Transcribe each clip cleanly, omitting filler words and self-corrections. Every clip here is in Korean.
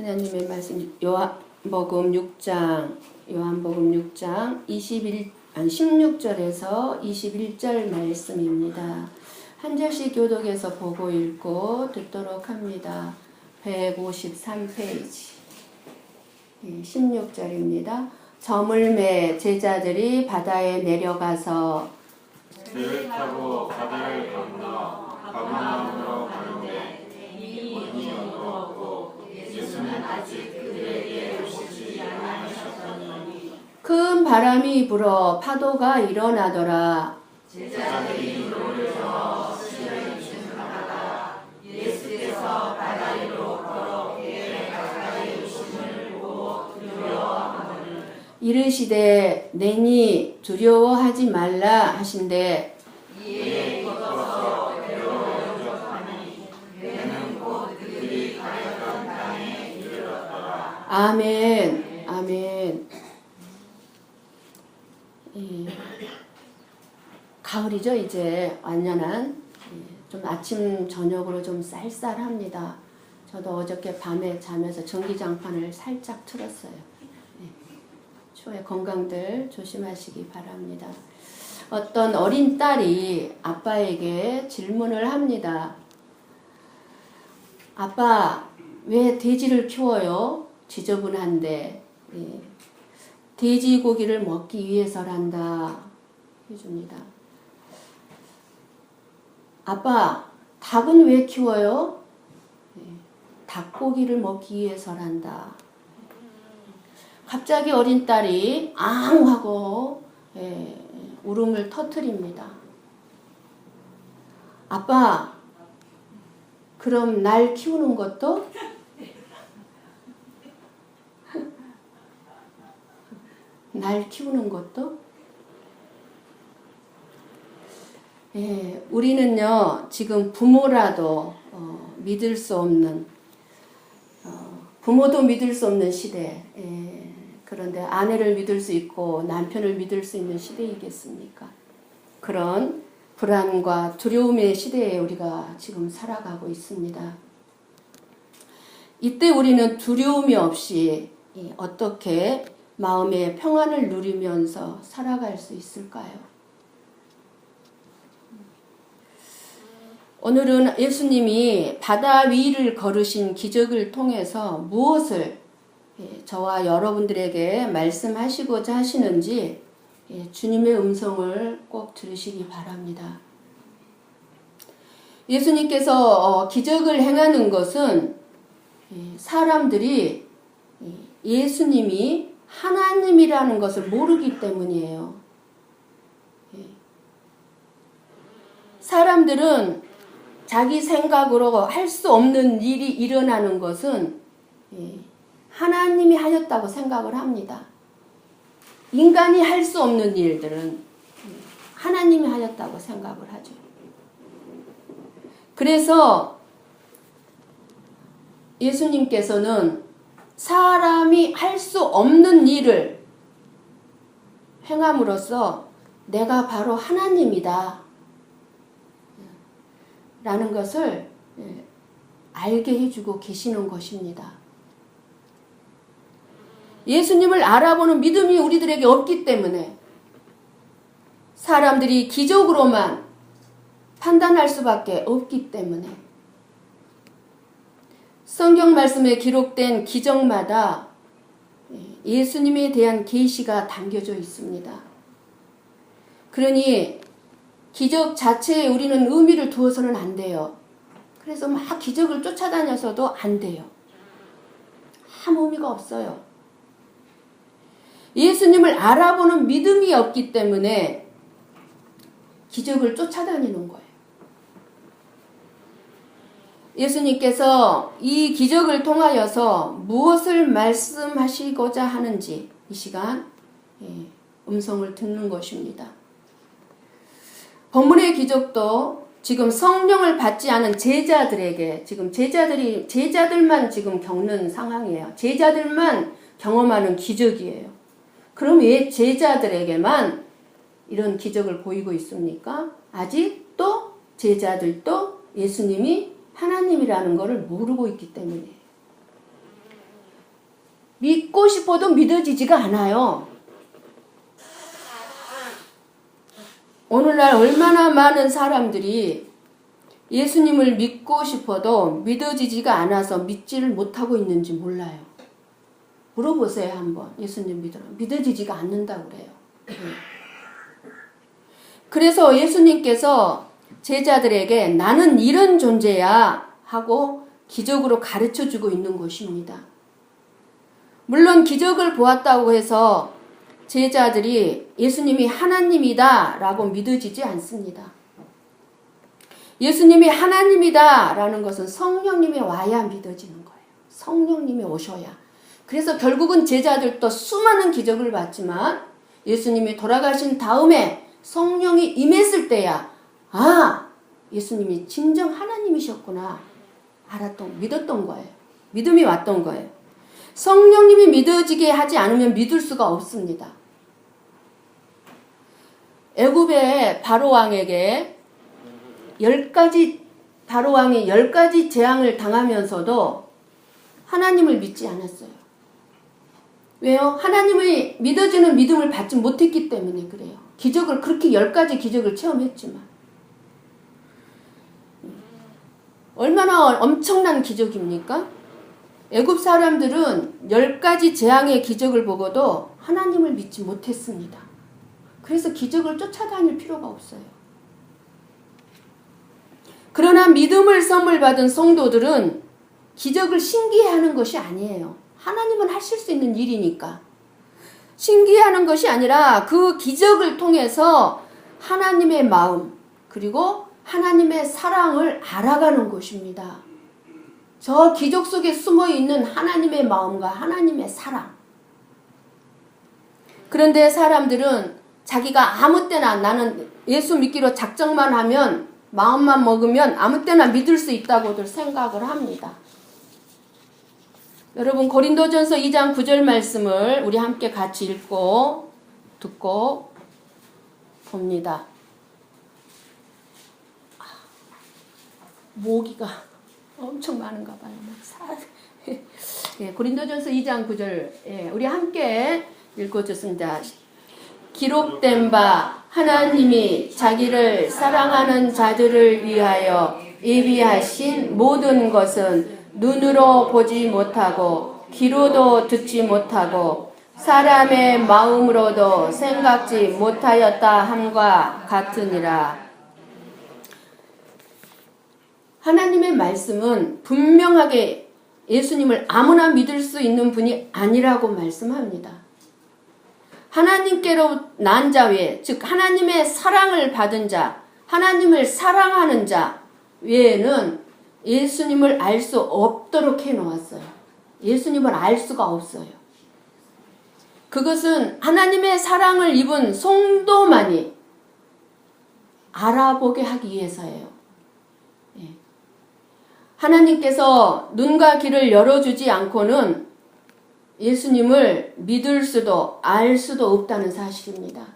하나님의 말씀 요한복음 6장 16절에서 21절 말씀입니다. 한 절씩 교독해서 보고 읽고 듣도록 합니다. 153페이지 16절입니다. 저물매 제자들이 바다에 내려가서 배를 타고 바다를 건너 가버나움으로 가는데 문이 어두웠고 예수는 아직 그들에게 오시지 않으셨더니 큰 바람이 불어 파도가 일어나더라. 제자들이 노르서 시를 주문하다가 예수께서 바다 위로 걸어 배에 가까이 오심을 보고 두려워하거늘 이르시되 내니 두려워하지 말라 하신대. 이에 걷어서 배로 영접하니 배는 곧 그들이 가려던 땅에 이르렀더라. 아멘. 아멘. 가을이죠. 이제 완연한 좀 아침 저녁으로 좀 쌀쌀합니다. 저도 어저께 밤에 자면서 전기장판을 살짝 틀었어요. 추워에 건강들 조심하시기 바랍니다. 어떤 어린 딸이 아빠에게 질문을 합니다. 아빠, 왜 돼지를 키워요? 지저분한데. 돼지고기를 먹기 위해서란다 해줍니다. 아빠, 닭은 왜 키워요? 닭고기를 먹기 위해서란다. 갑자기 어린 딸이 앙 하고 울음을 터뜨립니다. 아빠, 그럼 날 키우는 것도? 날 키우는 것도? 우리는요, 지금 부모라도 믿을 수 없는, 부모도 믿을 수 없는 시대, 그런데 아내를 믿을 수 있고 남편을 믿을 수 있는 시대이겠습니까? 그런 불안과 두려움의 시대에 우리가 지금 살아가고 있습니다. 이때 우리는 두려움이 없이 어떻게 마음의 평안을 누리면서 살아갈 수 있을까요? 오늘은 예수님이 바다 위를 걸으신 기적을 통해서 무엇을 저와 여러분들에게 말씀하시고자 하시는지 주님의 음성을 꼭 들으시기 바랍니다. 예수님께서 기적을 행하는 것은 사람들이 예수님이 하나님이라는 것을 모르기 때문이에요. 사람들은 자기 생각으로 할 수 없는 일이 일어나는 것은 하나님이 하셨다고 생각을 합니다. 인간이 할 수 없는 일들은 하나님이 하셨다고 생각을 하죠. 그래서 예수님께서는 사람이 할 수 없는 일을 행함으로써 내가 바로 하나님이다 라는 것을 알게 해주고 계시는 것입니다. 예수님을 알아보는 믿음이 우리들에게 없기 때문에 사람들이 기적으로만 판단할 수밖에 없기 때문에 성경 말씀에 기록된 기적마다 예수님에 대한 계시가 담겨져 있습니다. 그러니 기적 자체에 우리는 의미를 두어서는 안 돼요. 그래서 막 기적을 쫓아다녀서도 안 돼요. 아무 의미가 없어요. 예수님을 알아보는 믿음이 없기 때문에 기적을 쫓아다니는 거예요. 예수님께서 이 기적을 통하여서 무엇을 말씀하시고자 하는지 이 시간 음성을 듣는 것입니다. 본문의 기적도 지금 성령을 받지 않은 제자들에게 지금 제자들만 지금 겪는 상황이에요. 제자들만 경험하는 기적이에요. 그럼 왜 제자들에게만 이런 기적을 보이고 있습니까? 아직도 제자들도 예수님이 하나님이라는 것을 모르고 있기 때문이에요. 싶어도 믿어지지가 않아요. 오늘날 얼마나 많은 사람들이 예수님을 믿고 싶어도 믿어지지가 않아서 믿지를 못하고 있는지 몰라요. 물어보세요 한번. 예수님 믿어지지가 않는다고 그래요. 그래서 예수님께서 제자들에게 나는 이런 존재야 하고 기적으로 가르쳐주고 있는 것입니다. 물론 기적을 보았다고 해서 제자들이 예수님이 하나님이다 라고 믿어지지 않습니다. 예수님이 하나님이다 라는 것은 성령님이 와야 믿어지는 거예요. 성령님이 오셔야. 그래서 결국은 제자들도 수많은 기적을 봤지만 예수님이 돌아가신 다음에 성령이 임했을 때야 예수님이 진정 하나님이셨구나 믿었던 거예요. 믿음이 왔던 거예요. 성령님이 믿어지게 하지 않으면 믿을 수가 없습니다. 애굽의 바로왕에게 바로왕이 10가지 재앙을 당하면서도 하나님을 믿지 않았어요. 왜요? 하나님의 믿어지는 믿음을 받지 못했기 때문에 그래요. 그렇게 10가지 기적을 체험했지만. 얼마나 엄청난 기적입니까? 애굽 사람들은 10가지 재앙의 기적을 보고도 하나님을 믿지 못했습니다. 그래서 기적을 쫓아다닐 필요가 없어요. 그러나 믿음을 선물 받은 성도들은 기적을 신기해하는 것이 아니에요. 하나님은 하실 수 있는 일이니까. 신기해하는 것이 아니라 그 기적을 통해서 하나님의 마음 그리고 하나님의 사랑을 알아가는 것입니다. 저 기적 속에 숨어있는 하나님의 마음과 하나님의 사랑. 그런데 사람들은 자기가 아무 때나 나는 예수 믿기로 작정만 하면 마음만 먹으면 아무 때나 믿을 수 있다고들 생각을 합니다. 여러분 고린도전서 2장 9절 말씀을 우리 함께 같이 읽고 듣고 봅니다. 모기가 엄청 많은가 봐요. 고린도전서 2장 9절 우리 함께 읽어줬습니다. 기록된 바 하나님이 자기를 사랑하는 자들을 위하여 예비하신 모든 것은 눈으로 보지 못하고 귀로도 듣지 못하고 사람의 마음으로도 생각지 못하였다 함과 같으니라. 하나님의 말씀은 분명하게 예수님을 아무나 믿을 수 있는 분이 아니라고 말씀합니다. 하나님께로 난 자 외에, 즉 하나님의 사랑을 받은 자, 하나님을 사랑하는 자 외에는 예수님을 알 수 없도록 해놓았어요. 예수님을 알 수가 없어요. 그것은 하나님의 사랑을 입은 성도만이 알아보게 하기 위해서예요. 하나님께서 눈과 귀를 열어주지 않고는 예수님을 믿을 수도 알 수도 없다는 사실입니다.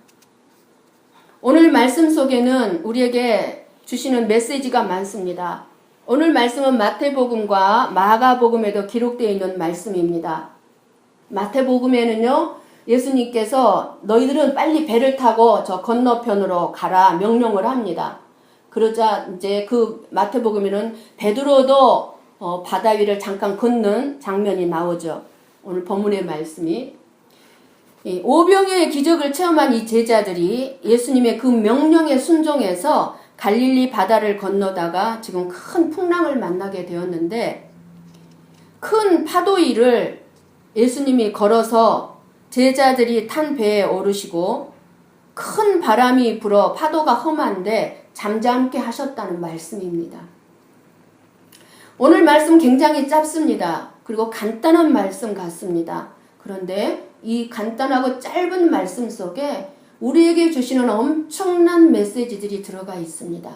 오늘 말씀 속에는 우리에게 주시는 메시지가 많습니다. 오늘 말씀은 마태복음과 마가복음에도 기록되어 있는 말씀입니다. 마태복음에는요, 예수님께서 너희들은 빨리 배를 타고 저 건너편으로 가라 명령을 합니다. 그러자 이제 그 마태복음에는 베드로도 바다 위를 잠깐 걷는 장면이 나오죠. 오늘 본문의 말씀이 오병이어의 기적을 체험한 이 제자들이 예수님의 그 명령에 순종해서 갈릴리 바다를 건너다가 지금 큰 풍랑을 만나게 되었는데 큰 파도 위를 예수님이 걸어서 제자들이 탄 배에 오르시고 큰 바람이 불어 파도가 험한데 잠잠케 하셨다는 말씀입니다. 오늘 말씀 굉장히 짧습니다. 그리고 간단한 말씀 같습니다. 그런데 이 간단하고 짧은 말씀 속에 우리에게 주시는 엄청난 메시지들이 들어가 있습니다.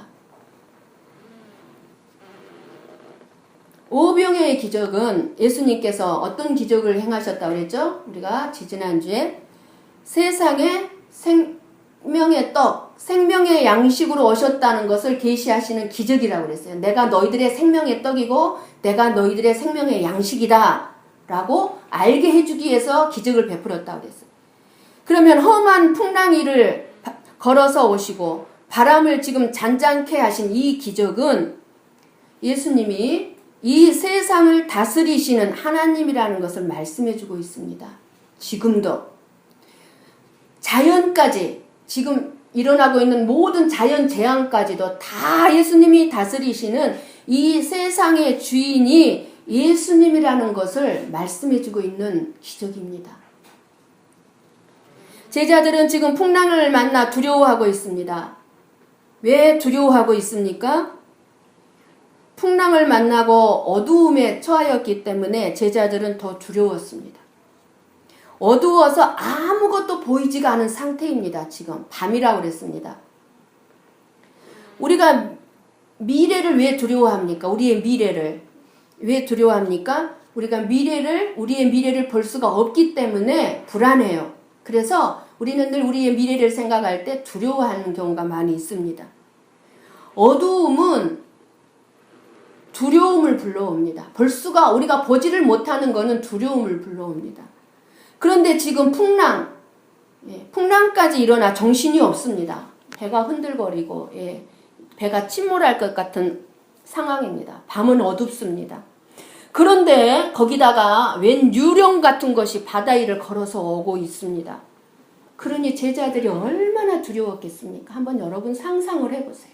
오병이어의 기적은 예수님께서 어떤 기적을 행하셨다고 그랬죠? 우리가 지지난주에 세상에 생명의 떡, 생명의 양식으로 오셨다는 것을 계시하시는 기적이라고 그랬어요. 내가 너희들의 생명의 떡이고 내가 너희들의 생명의 양식이다 라고 알게 해주기 위해서 기적을 베풀었다고 그랬어요. 그러면 험한 풍랑이를 걸어서 오시고 바람을 지금 잔잔케 하신 이 기적은 예수님이 이 세상을 다스리시는 하나님이라는 것을 말씀해주고 있습니다. 지금도 자연까지 지금 일어나고 있는 모든 자연 재앙까지도 다 예수님이 다스리시는 이 세상의 주인이 예수님이라는 것을 말씀해주고 있는 기적입니다. 제자들은 지금 풍랑을 만나 두려워하고 있습니다. 왜 두려워하고 있습니까? 풍랑을 만나고 어두움에 처하였기 때문에 제자들은 더 두려웠습니다. 어두워서 아무것도 보이지가 않은 상태입니다. 지금 밤이라고 그랬습니다. 우리가 미래를 왜 두려워합니까? 우리의 미래를 왜 두려워합니까? 우리의 미래를 볼 수가 없기 때문에 불안해요. 그래서 우리는 늘 우리의 미래를 생각할 때 두려워하는 경우가 많이 있습니다. 어두움은 두려움을 불러옵니다. 우리가 보지를 못하는 것은 두려움을 불러옵니다. 그런데 지금 풍랑까지 일어나 정신이 없습니다. 배가 흔들거리고 배가 침몰할 것 같은 상황입니다. 밤은 어둡습니다. 그런데 거기다가 웬 유령 같은 것이 바다 위를 걸어서 오고 있습니다. 그러니 제자들이 얼마나 두려웠겠습니까? 한번 여러분 상상을 해보세요.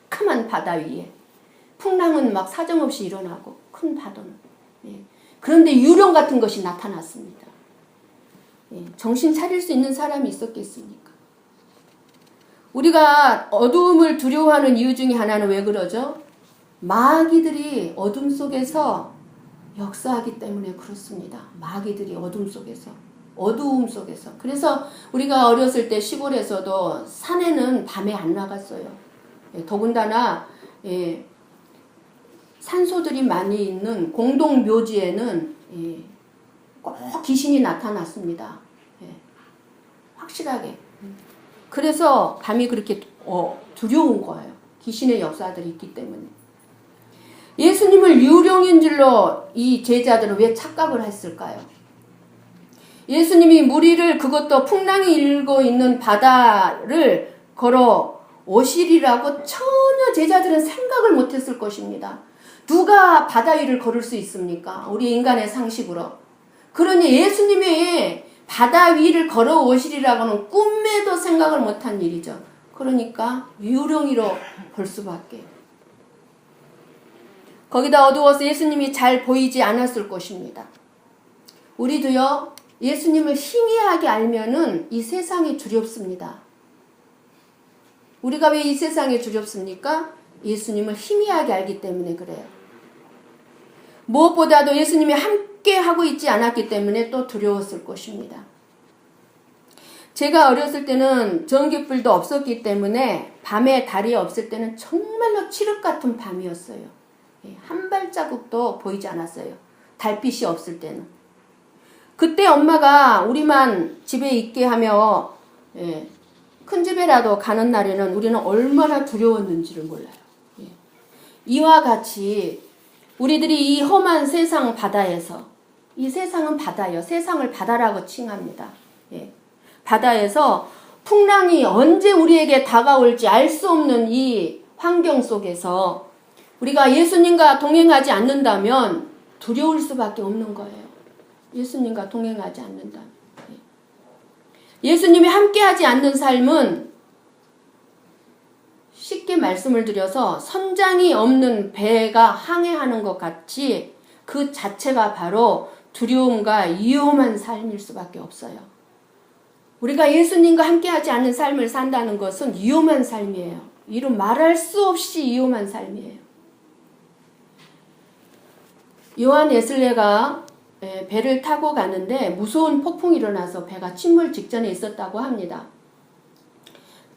캄캄한 바다 위에 풍랑은 막 사정없이 일어나고 큰 파도는. 그런데 유령 같은 것이 나타났습니다. 정신 차릴 수 있는 사람이 있었겠습니까? 우리가 어두움을 두려워하는 이유 중에 하나는 왜 그러죠? 마귀들이 어둠 속에서 역사하기 때문에 그렇습니다. 마귀들이 어둠 속에서, 어두움 속에서. 그래서 우리가 어렸을 때 시골에서도 산에는 밤에 안 나갔어요. 더군다나 산소들이 많이 있는 공동묘지에는 꼭 귀신이 나타났습니다. 확실하게. 그래서 밤이 그렇게 두려운 거예요. 귀신의 역사들이 있기 때문에. 예수님을 유령인 줄로 이 제자들은 왜 착각을 했을까요? 예수님이 무리를, 그것도 풍랑이 일고 있는 바다를 걸어 오시리라고 전혀 제자들은 생각을 못했을 것입니다. 누가 바다 위를 걸을 수 있습니까? 우리 인간의 상식으로. 그러니 예수님이 바다 위를 걸어 오시리라고는 꿈에도 생각을 못한 일이죠. 그러니까 유령이로 볼 수밖에. 거기다 어두워서 예수님이 잘 보이지 않았을 것입니다. 우리도요, 예수님을 희미하게 알면은 이 세상이 두렵습니다. 우리가 왜 이 세상이 두렵습니까? 예수님을 희미하게 알기 때문에 그래요. 무엇보다도 예수님이 함께 하고 있지 않았기 때문에 또 두려웠을 것입니다. 제가 어렸을 때는 전기불도 없었기 때문에 밤에 달이 없을 때는 정말로 칠흑 같은 밤이었어요. 한 발자국도 보이지 않았어요. 달빛이 없을 때는. 그때 엄마가 우리만 집에 있게 하며 큰 집에라도 가는 날에는 우리는 얼마나 두려웠는지를 몰라요. 이와 같이 우리들이 이 험한 세상 바다에서, 이 세상은 바다예요. 세상을 바다라고 칭합니다. 바다에서 풍랑이 언제 우리에게 다가올지 알 수 없는 이 환경 속에서 우리가 예수님과 동행하지 않는다면 두려울 수밖에 없는 거예요. 예수님과 동행하지 않는다면. 예수님이 함께하지 않는 삶은 쉽게 말씀을 드려서 선장이 없는 배가 항해하는 것 같이 그 자체가 바로 두려움과 위험한 삶일 수밖에 없어요. 우리가 예수님과 함께하지 않는 삶을 산다는 것은 위험한 삶이에요. 이루 말할 수 없이 위험한 삶이에요. 요한 웨슬레가 배를 타고 가는데 무서운 폭풍이 일어나서 배가 침몰 직전에 있었다고 합니다.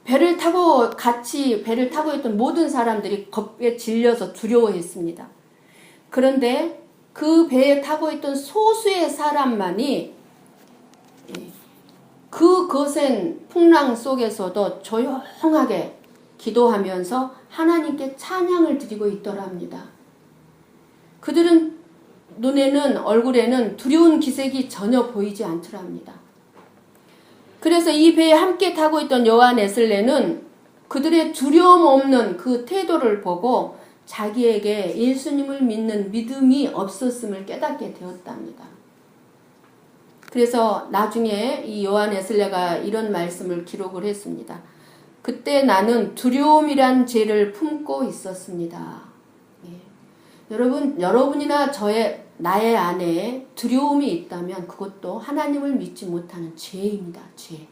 배를 타고 있던 모든 사람들이 겁에 질려서 두려워했습니다. 그런데 그 배에 타고 있던 소수의 사람만이 그 거센 풍랑 속에서도 조용하게 기도하면서 하나님께 찬양을 드리고 있더랍니다. 그들은 눈에는 얼굴에는 두려운 기색이 전혀 보이지 않더랍니다. 그래서 이 배에 함께 타고 있던 여호와 웨슬레는 그들의 두려움 없는 그 태도를 보고 자기에게 예수님을 믿는 믿음이 없었음을 깨닫게 되었답니다. 그래서 나중에 이 여호와 웨슬레가 이런 말씀을 기록을 했습니다. 그때 나는 두려움이란 죄를 품고 있었습니다. 예. 여러분이나 나의 안에 두려움이 있다면 그것도 하나님을 믿지 못하는 죄입니다. 죄.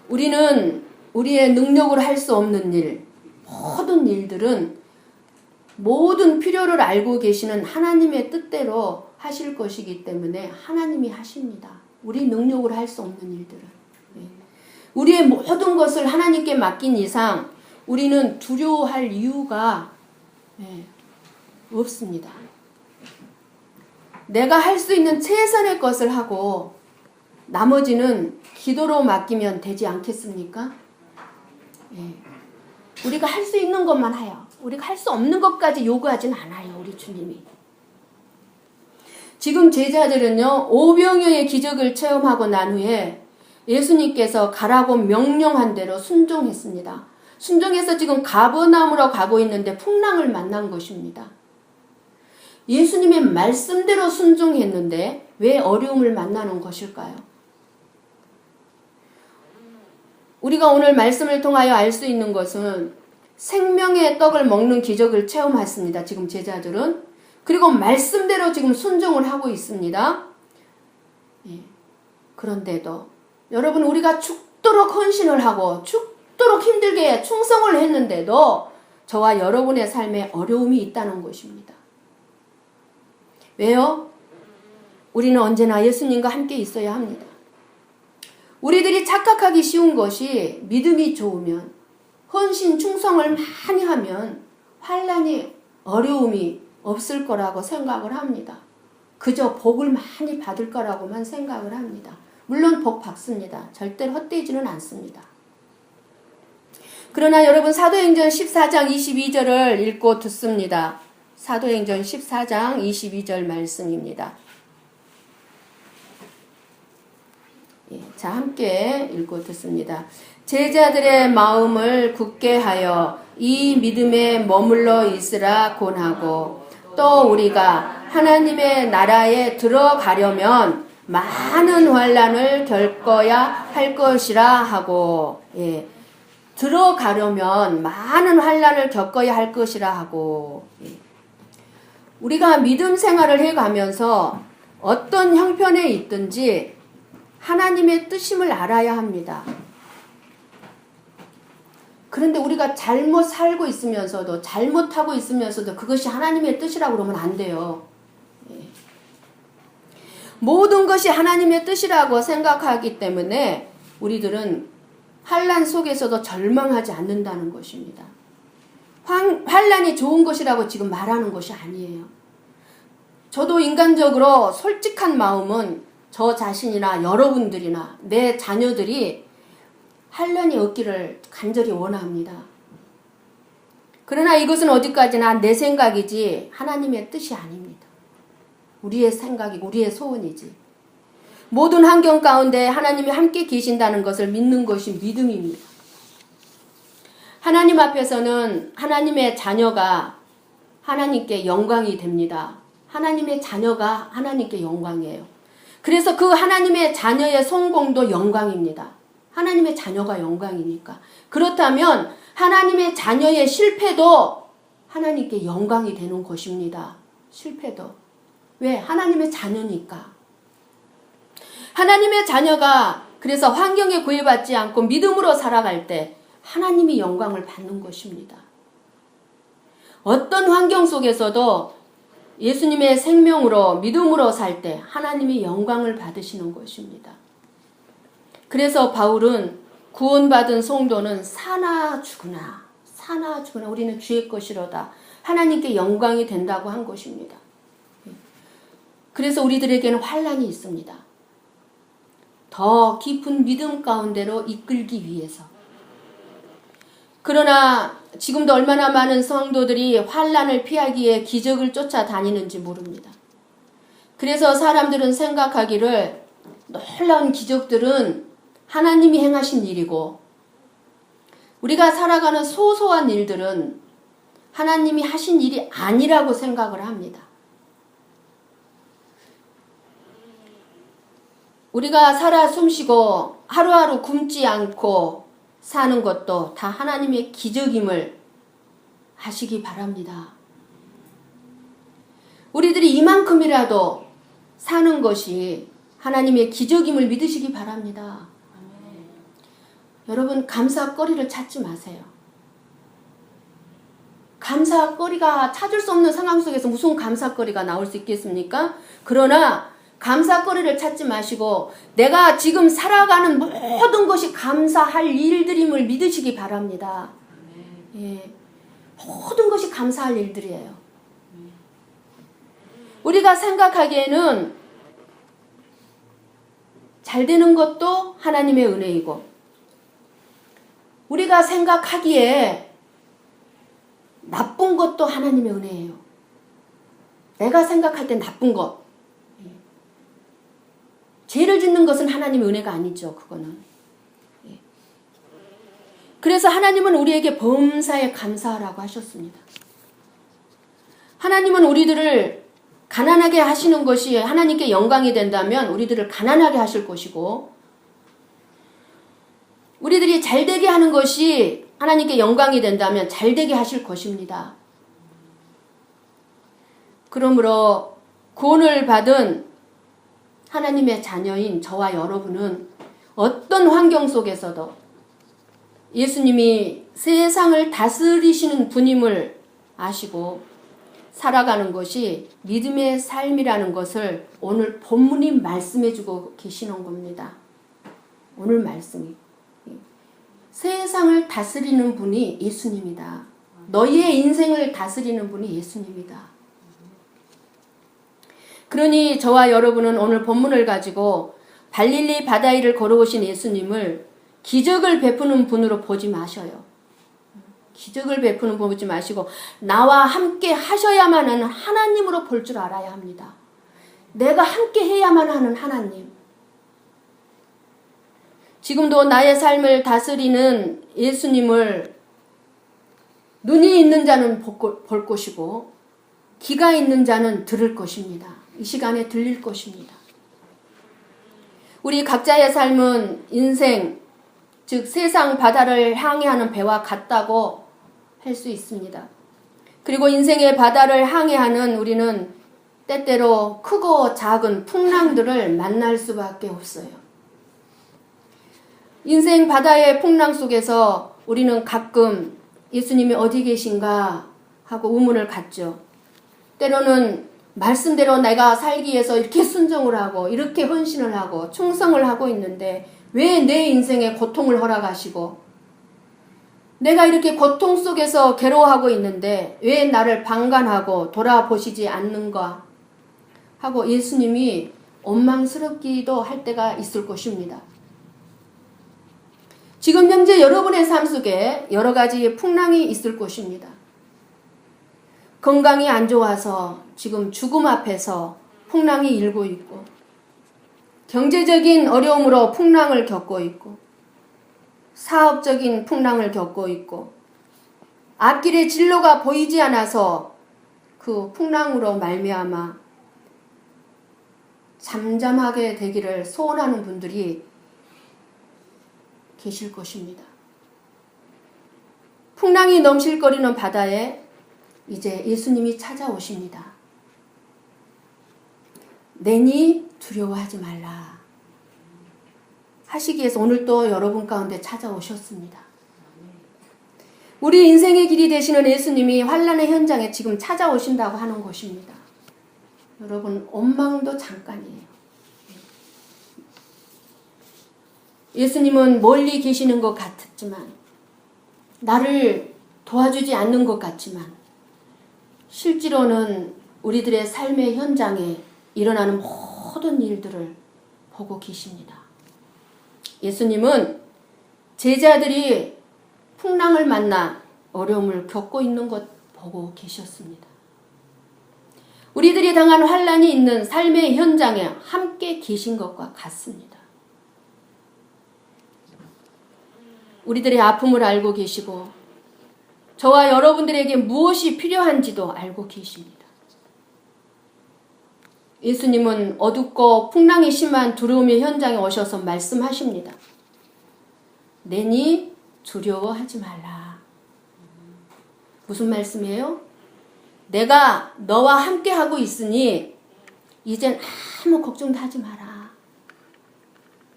우리는 우리의 능력으로 할 수 없는 일, 모든 일들은 모든 필요를 알고 계시는 하나님의 뜻대로 하실 것이기 때문에 하나님이 하십니다. 우리 능력으로 할 수 없는 일들은. 우리의 모든 것을 하나님께 맡긴 이상 우리는 두려워할 이유가 없습니다. 내가 할 수 있는 최선의 것을 하고 나머지는 기도로 맡기면 되지 않겠습니까? 우리가 할 수 있는 것만 해요. 우리가 할 수 없는 것까지 요구하진 않아요. 우리 주님이. 지금 제자들은요, 오병이어의 기적을 체험하고 난 후에 예수님께서 가라고 명령한 대로 순종했습니다. 순종해서 지금 가버나움으로 가고 있는데 풍랑을 만난 것입니다. 예수님의 말씀대로 순종했는데 왜 어려움을 만나는 것일까요? 우리가 오늘 말씀을 통하여 알 수 있는 것은 생명의 떡을 먹는 기적을 체험했습니다. 지금 제자들은. 그리고 말씀대로 지금 순종을 하고 있습니다. 그런데도 여러분, 우리가 죽도록 헌신을 하고 죽도록 힘들게 충성을 했는데도 저와 여러분의 삶에 어려움이 있다는 것입니다. 왜요? 우리는 언제나 예수님과 함께 있어야 합니다. 우리들이 착각하기 쉬운 것이 믿음이 좋으면, 헌신 충성을 많이 하면 환난이, 어려움이 없을 거라고 생각을 합니다. 그저 복을 많이 받을 거라고만 생각을 합니다. 물론 복 받습니다. 절대로 헛되지는 않습니다. 그러나 여러분, 사도행전 14장 22절을 읽고 듣습니다. 사도행전 14장 22절 말씀입니다. 자, 함께 읽고 듣습니다. 제자들의 마음을 굳게 하여 이 믿음에 머물러 있으라 권하고, 또 우리가 하나님의 나라에 들어가려면 많은 환난을 겪어야 할 것이라 하고, 들어가려면 많은 환난을 겪어야 할 것이라 하고, 우리가 믿음 생활을 해가면서 어떤 형편에 있든지 하나님의 뜻임을 알아야 합니다. 그런데 우리가 잘못 살고 있으면서도, 잘못하고 있으면서도 그것이 하나님의 뜻이라고 그러면 안 돼요. 모든 것이 하나님의 뜻이라고 생각하기 때문에 우리들은 환난 속에서도 절망하지 않는다는 것입니다. 환난이 좋은 것이라고 지금 말하는 것이 아니에요. 저도 인간적으로 솔직한 마음은 저 자신이나 여러분들이나 내 자녀들이 환난이 없기를 간절히 원합니다. 그러나 이것은 어디까지나 내 생각이지 하나님의 뜻이 아닙니다. 우리의 생각이고 우리의 소원이지. 모든 환경 가운데 하나님이 함께 계신다는 것을 믿는 것이 믿음입니다. 하나님 앞에서는 하나님의 자녀가 하나님께 영광이 됩니다. 하나님의 자녀가 하나님께 영광이에요. 그래서 그 하나님의 자녀의 성공도 영광입니다. 하나님의 자녀가 영광이니까. 그렇다면 하나님의 자녀의 실패도 하나님께 영광이 되는 것입니다. 실패도. 왜? 하나님의 자녀니까. 하나님의 자녀가 그래서 환경에 구애받지 않고 믿음으로 살아갈 때 하나님이 영광을 받는 것입니다. 어떤 환경 속에서도 예수님의 생명으로 믿음으로 살 때 하나님이 영광을 받으시는 것입니다. 그래서 바울은 구원받은 성도는 사나 죽으나 우리는 주의 것이로다. 하나님께 영광이 된다고 한 것입니다. 그래서 우리들에게는 환난이 있습니다. 더 깊은 믿음 가운데로 이끌기 위해서. 그러나 지금도 얼마나 많은 성도들이 환난을 피하기 위해 기적을 쫓아다니는지 모릅니다. 그래서 사람들은 생각하기를 놀라운 기적들은 하나님이 행하신 일이고 우리가 살아가는 소소한 일들은 하나님이 하신 일이 아니라고 생각을 합니다. 우리가 살아 숨쉬고 하루하루 굶지 않고 사는 것도 다 하나님의 기적임을 아시기 바랍니다. 우리들이 이만큼이라도 사는 것이 하나님의 기적임을 믿으시기 바랍니다. 여러분, 감사거리를 찾지 마세요. 감사거리가 찾을 수 없는 상황 속에서 무슨 감사거리가 나올 수 있겠습니까? 그러나 감사거리를 찾지 마시고 내가 지금 살아가는 모든 것이 감사할 일들임을 믿으시기 바랍니다. 예, 모든 것이 감사할 일들이에요. 우리가 생각하기에는 잘 되는 것도 하나님의 은혜이고 우리가 생각하기에 나쁜 것도 하나님의 은혜예요. 내가 생각할 때 나쁜 것. 죄를 짓는 것은 하나님의 은혜가 아니죠. 그거는. 그래서 하나님은 우리에게 범사에 감사하라고 하셨습니다. 하나님은 우리들을 가난하게 하시는 것이 하나님께 영광이 된다면 우리들을 가난하게 하실 것이고 우리들이 잘되게 하는 것이 하나님께 영광이 된다면 잘되게 하실 것입니다. 그러므로 구원을 받은 하나님의 자녀인 저와 여러분은 어떤 환경 속에서도 예수님이 세상을 다스리시는 분임을 아시고 살아가는 것이 믿음의 삶이라는 것을 오늘 본문이 말씀해주고 계시는 겁니다. 오늘 말씀이. 세상을 다스리는 분이 예수님이다. 너희의 인생을 다스리는 분이 예수님이다. 그러니 저와 여러분은 오늘 본문을 가지고 갈릴리 바다 위를 걸어오신 예수님을 기적을 베푸는 분으로 보지 마셔요. 기적을 베푸는 분 보지 마시고 나와 함께 하셔야만 하는 하나님으로 볼 줄 알아야 합니다. 내가 함께 해야만 하는 하나님. 지금도 나의 삶을 다스리는 예수님을 눈이 있는 자는 볼 것이고 귀가 있는 자는 들을 것입니다. 이 시간에 들릴 것입니다. 우리 각자의 삶은 인생, 즉 세상 바다를 항해하는 배와 같다고 할 수 있습니다. 그리고 인생의 바다를 항해하는 우리는 때때로 크고 작은 풍랑들을 만날 수밖에 없어요. 인생 바다의 풍랑 속에서 우리는 가끔 예수님이 어디 계신가 하고 의문을 갖죠. 때로는 말씀대로 내가 살기 위해서 이렇게 순종을 하고 이렇게 헌신을 하고 충성을 하고 있는데 왜 내 인생에 고통을 허락하시고 내가 이렇게 고통 속에서 괴로워하고 있는데 왜 나를 방관하고 돌아보시지 않는가 하고 예수님이 원망스럽기도 할 때가 있을 것입니다. 지금 현재 여러분의 삶 속에 여러 가지 풍랑이 있을 것입니다. 건강이 안 좋아서 지금 죽음 앞에서 풍랑이 일고 있고 경제적인 어려움으로 풍랑을 겪고 있고 사업적인 풍랑을 겪고 있고 앞길의 진로가 보이지 않아서 그 풍랑으로 말미암아 잠잠하게 되기를 소원하는 분들이 계실 것입니다. 풍랑이 넘실거리는 바다에 이제 예수님이 찾아오십니다. 내니 두려워하지 말라 하시기 위해서 오늘 또 여러분 가운데 찾아오셨습니다. 우리 인생의 길이 되시는 예수님이 환난의 현장에 지금 찾아오신다고 하는 것입니다. 여러분, 원망도 잠깐이에요. 예수님은 멀리 계시는 것 같았지만 나를 도와주지 않는 것 같지만 실제로는 우리들의 삶의 현장에 일어나는 모든 일들을 보고 계십니다. 예수님은 제자들이 풍랑을 만나 어려움을 겪고 있는 것 보고 계셨습니다. 우리들이 당한 환난이 있는 삶의 현장에 함께 계신 것과 같습니다. 우리들의 아픔을 알고 계시고 저와 여러분들에게 무엇이 필요한지도 알고 계십니다. 예수님은 어둡고 풍랑이 심한 두려움의 현장에 오셔서 말씀하십니다. 내니 두려워하지 말라. 무슨 말씀이에요? 내가 너와 함께 하고 있으니 이젠 아무 걱정도 하지 마라.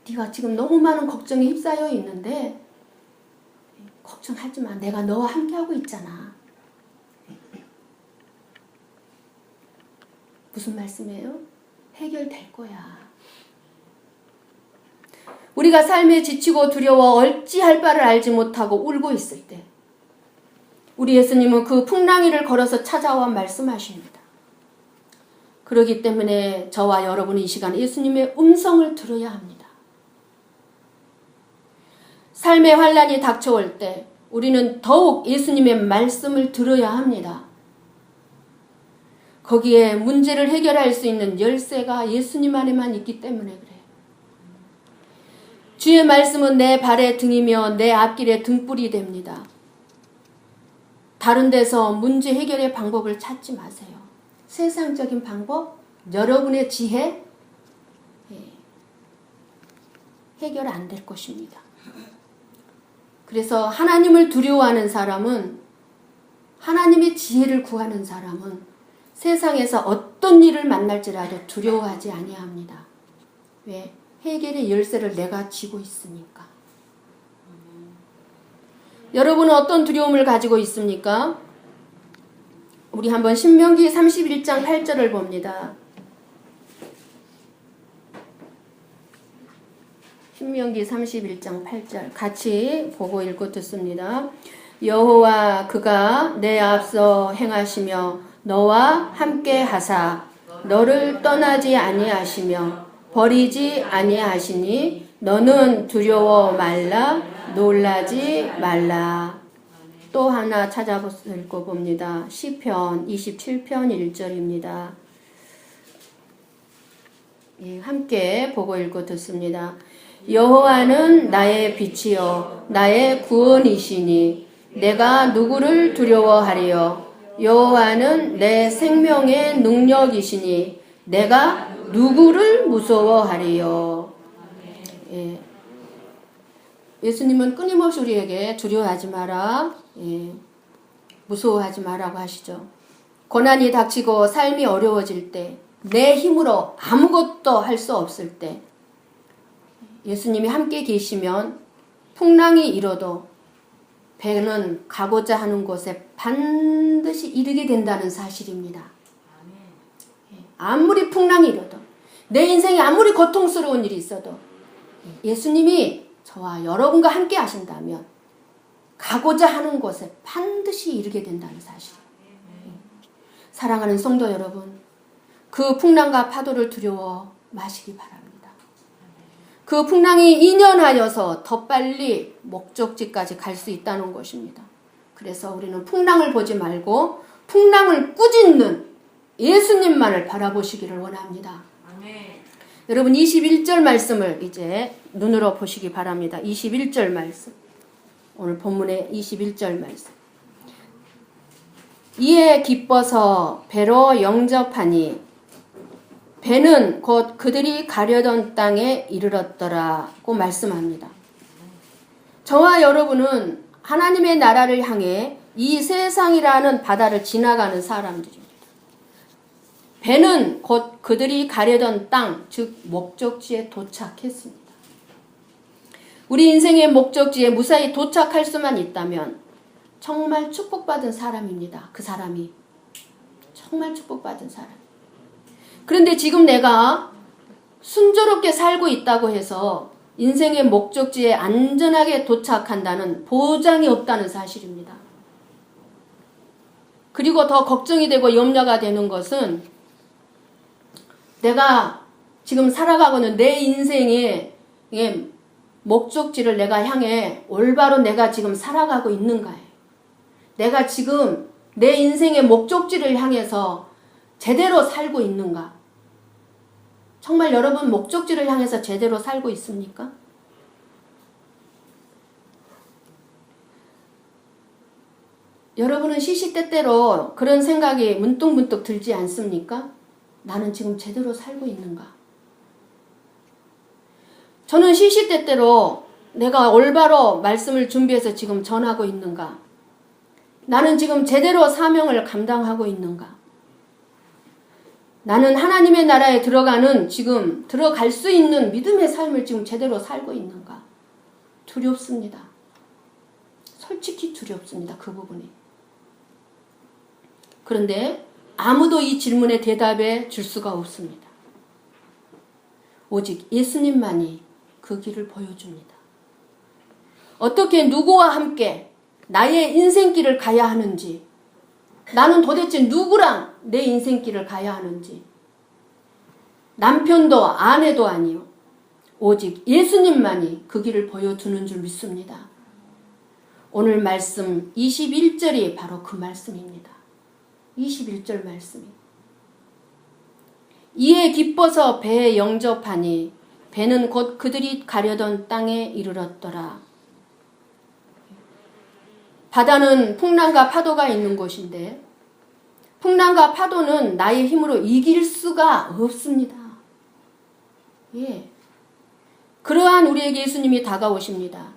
네가 지금 너무 많은 걱정에 휩싸여 있는데 걱정하지 마. 내가 너와 함께 하고 있잖아. 무슨 말씀이에요? 해결될 거야. 우리가 삶에 지치고 두려워 어찌할 바를 알지 못하고 울고 있을 때 우리 예수님은 그 풍랑이를 걸어서 찾아와 말씀하십니다. 그렇기 때문에 저와 여러분은 이 시간 예수님의 음성을 들어야 합니다. 삶의 환난이 닥쳐올 때 우리는 더욱 예수님의 말씀을 들어야 합니다. 거기에 문제를 해결할 수 있는 열쇠가 예수님 안에만 있기 때문에 그래요. 주의 말씀은 내 발의 등이며 내 앞길의 등불이 됩니다. 다른 데서 문제 해결의 방법을 찾지 마세요. 세상적인 방법, 여러분의 지혜 해결 안 될 것입니다. 그래서 하나님을 두려워하는 사람은, 하나님의 지혜를 구하는 사람은 세상에서 어떤 일을 만날지라도 두려워하지 아니합니다. 왜? 해결의 열쇠를 내가 쥐고 있으니까. 여러분은 어떤 두려움을 가지고 있습니까? 우리 한번 신명기 31장 8절을 봅니다. 신명기 31장 8절 같이 보고 읽고 듣습니다. 여호와 그가 내 앞서 행하시며 너와 함께 하사 너를 떠나지 아니하시며 버리지 아니하시니 너는 두려워 말라 놀라지 말라. 또 하나 찾아보고 봅니다. 시편 27편 1절입니다. 예, 함께 보고 읽고 듣습니다. 여호와는 나의 빛이요 나의 구원이시니 내가 누구를 두려워하리요. 여호와는 내 생명의 능력이시니 내가 누구를 무서워하리요. 예. 예수님은 끊임없이 우리에게 두려워하지 마라, 무서워하지 마라고 하시죠. 고난이 닥치고 삶이 어려워질 때, 내 힘으로 아무것도 할 수 없을 때 예수님이 함께 계시면 풍랑이 일어도 배는 가고자 하는 곳에 반드시 이르게 된다는 사실입니다. 아무리 풍랑이 일어도, 내 인생에 아무리 고통스러운 일이 있어도 예수님이 저와 여러분과 함께 하신다면 가고자 하는 곳에 반드시 이르게 된다는 사실. 사랑하는 성도 여러분, 그 풍랑과 파도를 두려워 마시기 바랍니다. 그 풍랑이 인연하여서 더 빨리 목적지까지 갈 수 있다는 것입니다. 그래서 우리는 풍랑을 보지 말고 풍랑을 꾸짖는 예수님만을 바라보시기를 원합니다. 아멘. 여러분 21절 말씀을 이제 눈으로 보시기 바랍니다. 21절 말씀. 오늘 본문의 21절 말씀. 이에 기뻐서 배로 영접하니 배는 곧 그들이 가려던 땅에 이르렀더라고 말씀합니다. 저와 여러분은 하나님의 나라를 향해 이 세상이라는 바다를 지나가는 사람들입니다. 배는 곧 그들이 가려던 땅, 즉 목적지에 도착했습니다. 우리 인생의 목적지에 무사히 도착할 수만 있다면 정말 축복받은 사람입니다. 그 사람이 정말 축복받은 사람. 그런데 지금 내가 순조롭게 살고 있다고 해서 인생의 목적지에 안전하게 도착한다는 보장이 없다는 사실입니다. 그리고 더 걱정이 되고 염려가 되는 것은 내가 지금 살아가고는 내 인생에 목적지를 내가 향해 올바로 내가 지금 살아가고 있는가요? 내가 지금 내 인생의 목적지를 향해서 제대로 살고 있는가? 정말 여러분 목적지를 향해서 제대로 살고 있습니까? 여러분은 시시때때로 그런 생각이 문득문득 들지 않습니까? 나는 지금 제대로 살고 있는가? 저는 시시때때로 내가 올바로 말씀을 준비해서 지금 전하고 있는가? 나는 지금 제대로 사명을 감당하고 있는가? 나는 하나님의 나라에 지금 들어갈 수 있는 믿음의 삶을 지금 제대로 살고 있는가? 두렵습니다. 솔직히 두렵습니다. 그 부분이. 그런데 아무도 이 질문에 대답해 줄 수가 없습니다. 오직 예수님만이 그 길을 보여줍니다. 어떻게 누구와 함께 나의 인생길을 가야 하는지, 나는 도대체 누구랑 내 인생길을 가야 하는지, 남편도 아내도 아니요, 오직 예수님만이 그 길을 보여주는 줄 믿습니다. 오늘 말씀 21절이 바로 그 말씀입니다. 21절 말씀이. 이에 기뻐서 배에 영접하니 배는 곧 그들이 가려던 땅에 이르렀더라. 바다는 풍랑과 파도가 있는 곳인데 풍랑과 파도는 나의 힘으로 이길 수가 없습니다. 예. 그러한 우리에게 예수님이 다가오십니다.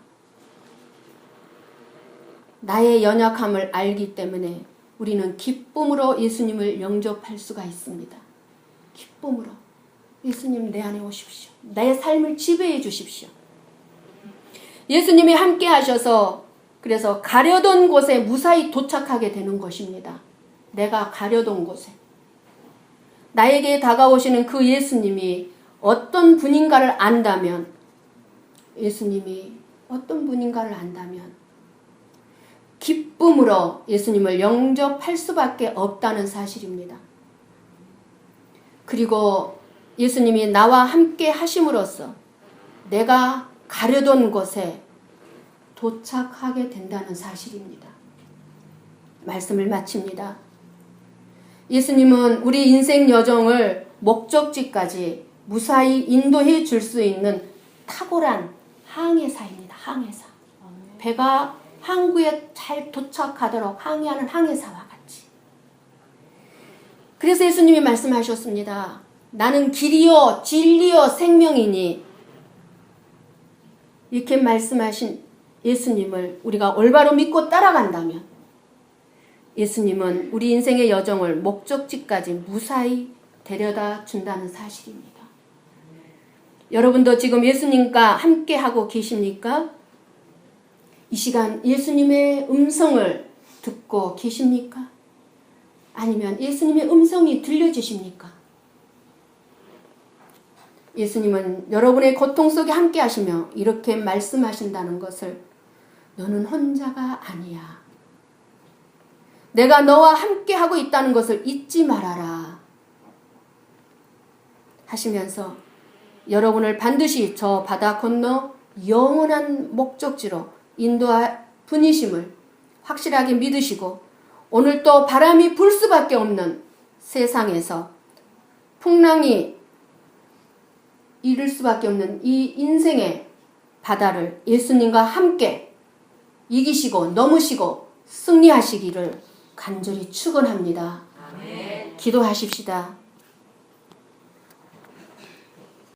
나의 연약함을 알기 때문에 우리는 기쁨으로 예수님을 영접할 수가 있습니다. 기쁨으로. 예수님 내 안에 오십시오. 나의 삶을 지배해 주십시오. 예수님이 함께 하셔서 그래서 가려던 곳에 무사히 도착하게 되는 것입니다. 내가 가려던 곳에. 나에게 다가오시는 그 예수님이 어떤 분인가를 안다면, 예수님이 어떤 분인가를 안다면 기쁨으로 예수님을 영접할 수밖에 없다는 사실입니다. 그리고 예수님이 나와 함께 하심으로써 내가 가려던 곳에 도착하게 된다는 사실입니다. 말씀을 마칩니다. 예수님은 우리 인생 여정을 목적지까지 무사히 인도해 줄 수 있는 탁월한 항해사입니다. 항해사. 배가 항구에 잘 도착하도록 항해하는 항해사와 같이. 그래서 예수님이 말씀하셨습니다. 나는 길이요 진리요 생명이니. 이렇게 말씀하신 예수님을 우리가 올바로 믿고 따라간다면 예수님은 우리 인생의 여정을 목적지까지 무사히 데려다 준다는 사실입니다. 여러분도 지금 예수님과 함께 하고 계십니까? 이 시간 예수님의 음성을 듣고 계십니까? 아니면 예수님의 음성이 들려지십니까? 예수님은 여러분의 고통 속에 함께 하시며 이렇게 말씀하신다는 것을 너는 혼자가 아니야. 내가 너와 함께 하고 있다는 것을 잊지 말아라. 하시면서 여러분을 반드시 저 바다 건너 영원한 목적지로 인도할 분이심을 확실하게 믿으시고 오늘 또 바람이 불 수밖에 없는 세상에서 풍랑이 이룰 수밖에 없는 이 인생의 바다를 예수님과 함께 이기시고 넘으시고 승리하시기를 간절히 축원합니다. 아멘. 기도하십시다.